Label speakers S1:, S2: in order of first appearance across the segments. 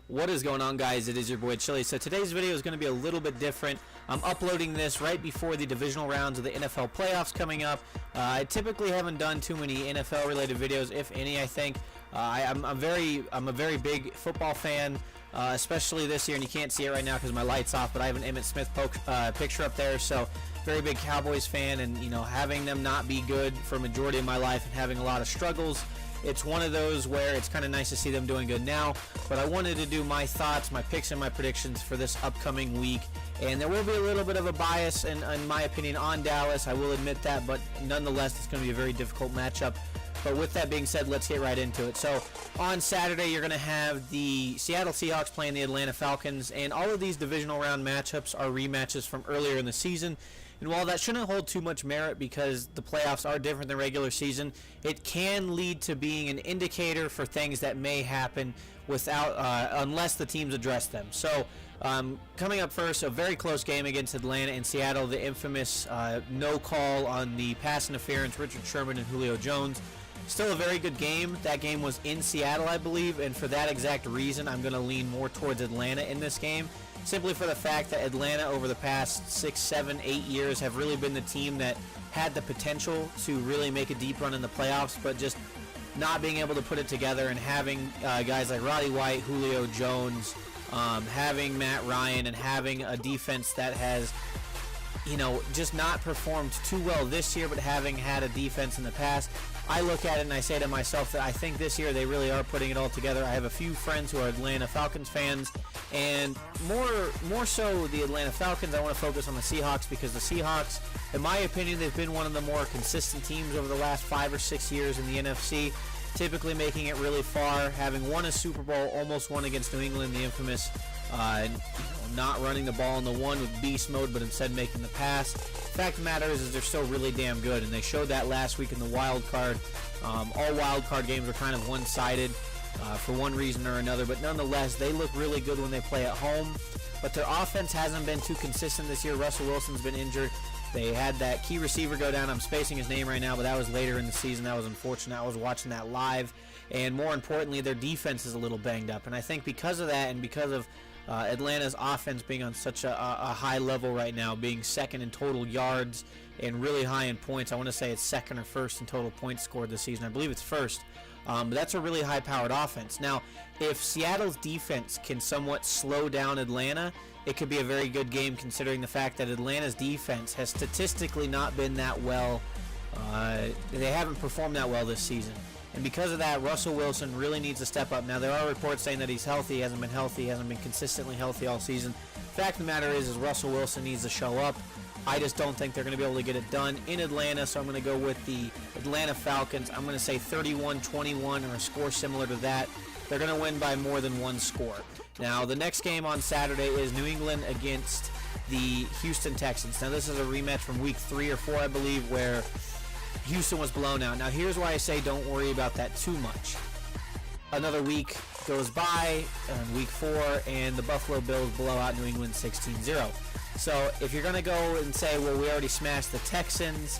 S1: What is going on, guys? It is your boy Chili. So today's video is going to be a little bit different. I'm uploading this right before the divisional rounds of the NFL playoffs coming up. I typically haven't done too many NFL related videos, if any. I think I'm a very big football fan, especially this year, and you can't see it right now because my light's off, but I have an Emmitt Smith picture up there. So very big Cowboys fan, and having them not be good for a majority of my life and having a lot of struggles, it's one of those where it's kind of nice to see them doing good now. But I wanted to do my thoughts, my picks, and my predictions for this upcoming week. And there will be a little bit of a bias, in my opinion, on Dallas. I will admit that, but nonetheless, it's going to be a very difficult matchup. But with that being said, let's get right into it. So on Saturday, you're going to have the Seattle Seahawks playing the Atlanta Falcons, and all of these divisional round matchups are rematches from earlier in the season. And while that shouldn't hold too much merit because the playoffs are different than regular season, it can lead to being an indicator for things that may happen without unless the teams address them. So coming up first, a very close game against Atlanta and Seattle, the infamous no call on the pass interference, Richard Sherman and Julio Jones. Still a very good game. That game was in Seattle, I believe, and for that exact reason, I'm going to lean more towards Atlanta in this game. Simply for the fact that Atlanta over the past 6, 7, 8 years have really been the team that had the potential to really make a deep run in the playoffs, but just not being able to put it together, and having guys like Roddy White, Julio Jones, having Matt Ryan, and having a defense that has just not performed too well this year, but having had a defense in the past. I look at it and I say to myself that I think this year they really are putting it all together. I have a few friends who are Atlanta Falcons fans, and more so the Atlanta Falcons. I want to focus on the Seahawks because the Seahawks, in my opinion, they've been one of the more consistent teams over the last 5 or 6 years in the NFC, typically making it really far, having won a Super Bowl, almost won against New England, the infamous not running the ball in the one with beast mode, but instead making the pass. Fact of the matter is they're still really damn good, and they showed that last week in the wild card. All wild card games are kind of one-sided for one reason or another, but nonetheless, they look really good when they play at home. But their offense hasn't been too consistent this year. Russell Wilson's been injured. They had that key receiver go down. I'm spacing his name right now, but that was later in the season. That was unfortunate. I was watching that live. And more importantly, their defense is a little banged up. And I think because of that, and because of Atlanta's offense being on such a high level right now, being second in total yards and really high in points. I want to say it's second or first in total points scored this season. I believe it's first. But that's a really high-powered offense. Now, if Seattle's defense can somewhat slow down Atlanta, it could be a very good game considering the fact that Atlanta's defense has statistically not been that well. They haven't performed that well this season. And because of that, Russell Wilson really needs to step up. Now, there are reports saying that he's healthy. He hasn't been healthy. He hasn't been consistently healthy all season. Fact of the matter is Russell Wilson needs to show up. I just don't think they're going to be able to get it done in Atlanta, so I'm going to go with the Atlanta Falcons. I'm going to say 31-21 or a score similar to that. They're going to win by more than one score. Now, the next game on Saturday is New England against the Houston Texans. Now, this is a rematch from week 3 or 4, I believe, where Houston was blown out. Now, here's why I say don't worry about that too much. Another week goes by, week 4, and the Buffalo Bills blow out New England 16-0. So if you're going to go and say, well, we already smashed the Texans,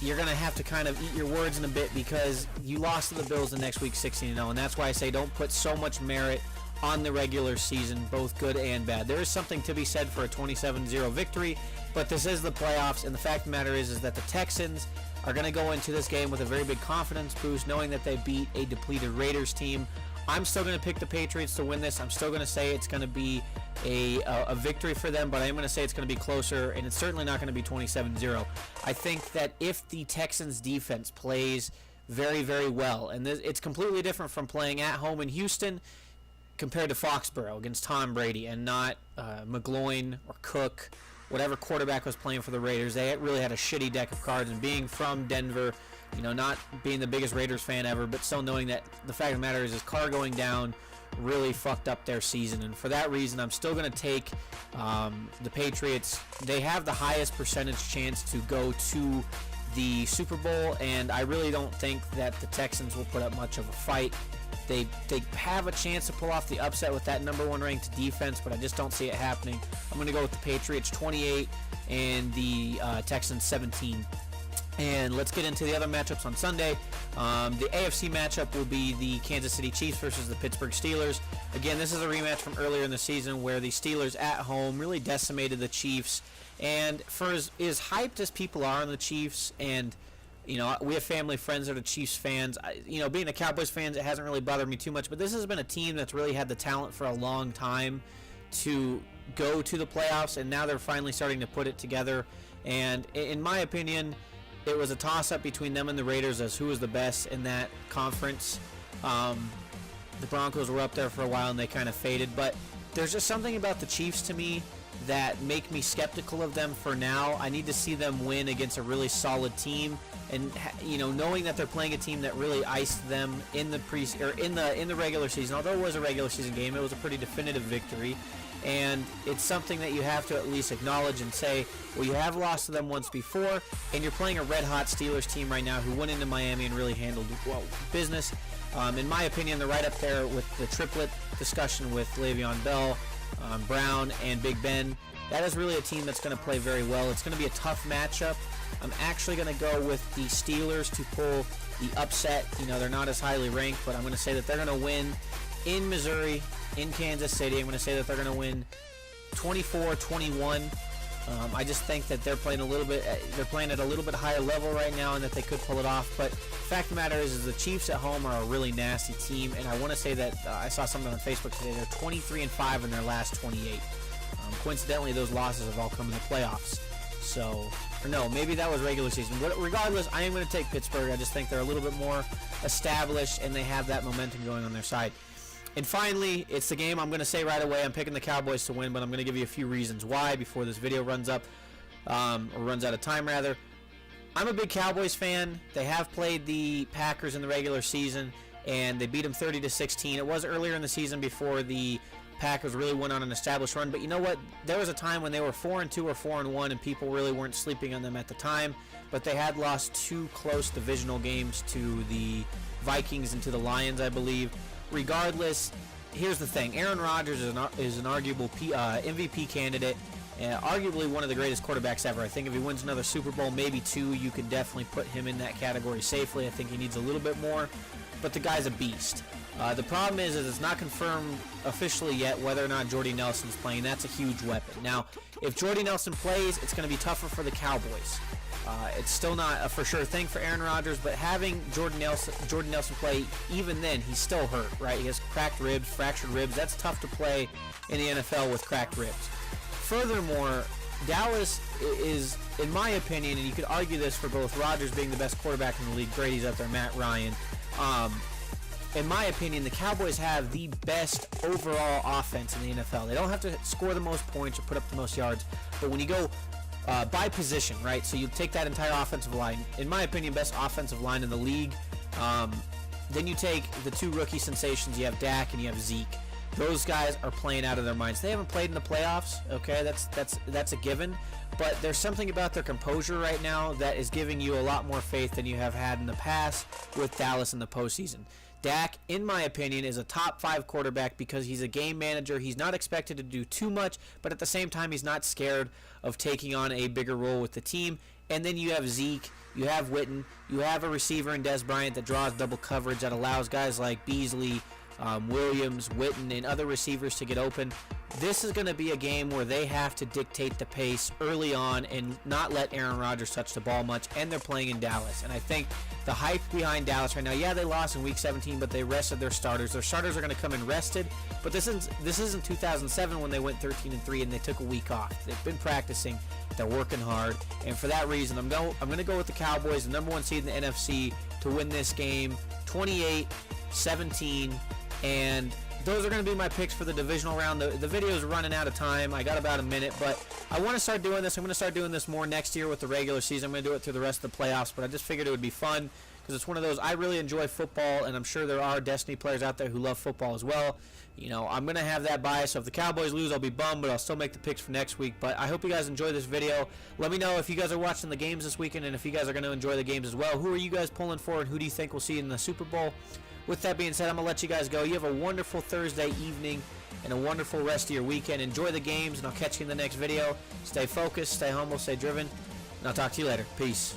S1: you're going to have to kind of eat your words in a bit because you lost to the Bills the next week 16-0, and that's why I say don't put so much merit on the regular season, both good and bad. There is something to be said for a 27-0 victory, but this is the playoffs, and the fact of the matter is that the Texans are going to go into this game with a very big confidence boost, knowing that they beat a depleted Raiders team. I'm still going to pick the Patriots to win this. I'm still going to say it's going to be a victory for them, but I'm going to say it's going to be closer, and it's certainly not going to be 27-0. I think that if the Texans' defense plays very, very well, and it's completely different from playing at home in Houston compared to Foxborough against Tom Brady and not McGloin or Cook, whatever quarterback was playing for the Raiders. They really had a shitty deck of cards, and being from Denver, not being the biggest Raiders fan ever, but still knowing that the fact of the matter is his car going down really fucked up their season. And for that reason, I'm still going to take the Patriots. They have the highest percentage chance to go to the Super Bowl, and I really don't think that the Texans will put up much of a fight. They have a chance to pull off the upset with that number 1 ranked defense, but I just don't see it happening. I'm going to go with the Patriots 28 and the Texans 17. And let's get into the other matchups on Sunday. The AFC matchup will be the Kansas City Chiefs versus the Pittsburgh Steelers. Again, this is a rematch from earlier in the season where the Steelers at home really decimated the Chiefs. And for as hyped as people are on the Chiefs, and you know, we have family friends that are Chiefs fans. Being a Cowboys fan, it hasn't really bothered me too much. But this has been a team that's really had the talent for a long time to go to the playoffs, and now they're finally starting to put it together. And in my opinion, it was a toss-up between them and the Raiders as who was the best in that conference. The Broncos were up there for a while and they kind of faded, but there's just something about the Chiefs to me that make me skeptical of them for now. I need to see them win against a really solid team, and knowing that they're playing a team that really iced them in the in the regular season. Although it was a regular season game, it was a pretty definitive victory. And it's something that you have to at least acknowledge and say, well, you have lost to them once before, and you're playing a red-hot Steelers team right now who went into Miami and really handled business. In my opinion, they're right up there with the triplet discussion with Le'Veon Bell, Brown, and Big Ben. That is really a team that's going to play very well. It's going to be a tough matchup. I'm actually going to go with the Steelers to pull the upset. They're not as highly ranked, but I'm going to say that they're going to win in Missouri, in Kansas City. I'm going to say that they're going to win 24-21. I just think that they're playing at a little bit higher level right now, and that they could pull it off. But the fact of the matter is the Chiefs at home are a really nasty team, and I want to say that I saw something on Facebook today. They're 23-5 in their last 28. Coincidentally, those losses have all come in the playoffs. Maybe that was regular season. But regardless, I am going to take Pittsburgh. I just think they're a little bit more established, and they have that momentum going on their side. And finally, it's the game I'm going to say right away. I'm picking the Cowboys to win, but I'm going to give you a few reasons why before this video runs up, or runs out of time, rather. I'm a big Cowboys fan. They have played the Packers in the regular season, and they beat them 30-16. It was earlier in the season before the Packers really went on an established run. But you know what? There was a time when they were 4-2 or 4-1, and people really weren't sleeping on them at the time. But they had lost 2 close divisional games to the Vikings and to the Lions, I believe. Regardless, here's the thing. Aaron Rodgers is an arguable MVP candidate, arguably one of the greatest quarterbacks ever. I think if he wins another Super Bowl, maybe 2, you could definitely put him in that category safely. I think he needs a little bit more, but the guy's a beast. The problem is it's not confirmed officially yet whether or not Jordy Nelson's playing. That's a huge weapon. Now, if Jordy Nelson plays, it's going to be tougher for the Cowboys. It's still not a for sure thing for Aaron Rodgers, but having Jordan Nelson play, even then, he's still hurt, right? He has cracked ribs, fractured ribs. That's tough to play in the NFL with cracked ribs. Furthermore, Dallas is, in my opinion, and you could argue this for both Rodgers being the best quarterback in the league, Brady's up there, Matt Ryan. In my opinion, the Cowboys have the best overall offense in the NFL. They don't have to score the most points or put up the most yards, but when you go by position, right? So you take that entire offensive line, in my opinion, best offensive line in the league. Then you take the 2 rookie sensations. You have Dak and you have Zeke. Those guys are playing out of their minds. They haven't played in the playoffs, okay? That's a given. But there's something about their composure right now that is giving you a lot more faith than you have had in the past with Dallas in the postseason. Dak, in my opinion, is a top 5 quarterback because he's a game manager. He's not expected to do too much, but at the same time, he's not scared of taking on a bigger role with the team. And then you have Zeke, you have Witten, you have a receiver in Des Bryant that draws double coverage that allows guys like Beasley, Williams, Witten, and other receivers to get open. This is going to be a game where they have to dictate the pace early on and not let Aaron Rodgers touch the ball much, and they're playing in Dallas. And I think the hype behind Dallas right now, yeah, they lost in Week 17, but they rested their starters. Their starters are going to come in rested, but this isn't 2007 when they went 13-3 and they took a week off. They've been practicing. They're working hard, and for that reason, I'm going to go with the Cowboys, the number 1 seed in the NFC, to win this game 28-17. And those are going to be my picks for the divisional round. The video is running out of time. I got about a minute, but I want to start doing this. I'm going to start doing this more next year with the regular season. I'm going to do it through the rest of the playoffs, but I just figured it would be fun because it's one of those. I really enjoy football, and I'm sure there are Destiny players out there who love football as well. I'm going to have that bias, so if the Cowboys lose, I'll be bummed, but I'll still make the picks for next week. But I hope you guys enjoy this video. Let me know if you guys are watching the games this weekend and if you guys are going to enjoy the games as well. Who are you guys pulling for, and who do you think we'll see in the Super Bowl? With that being said, I'm going to let you guys go. You have a wonderful Thursday evening and a wonderful rest of your weekend. Enjoy the games, and I'll catch you in the next video. Stay focused, stay humble, stay driven, and I'll talk to you later. Peace.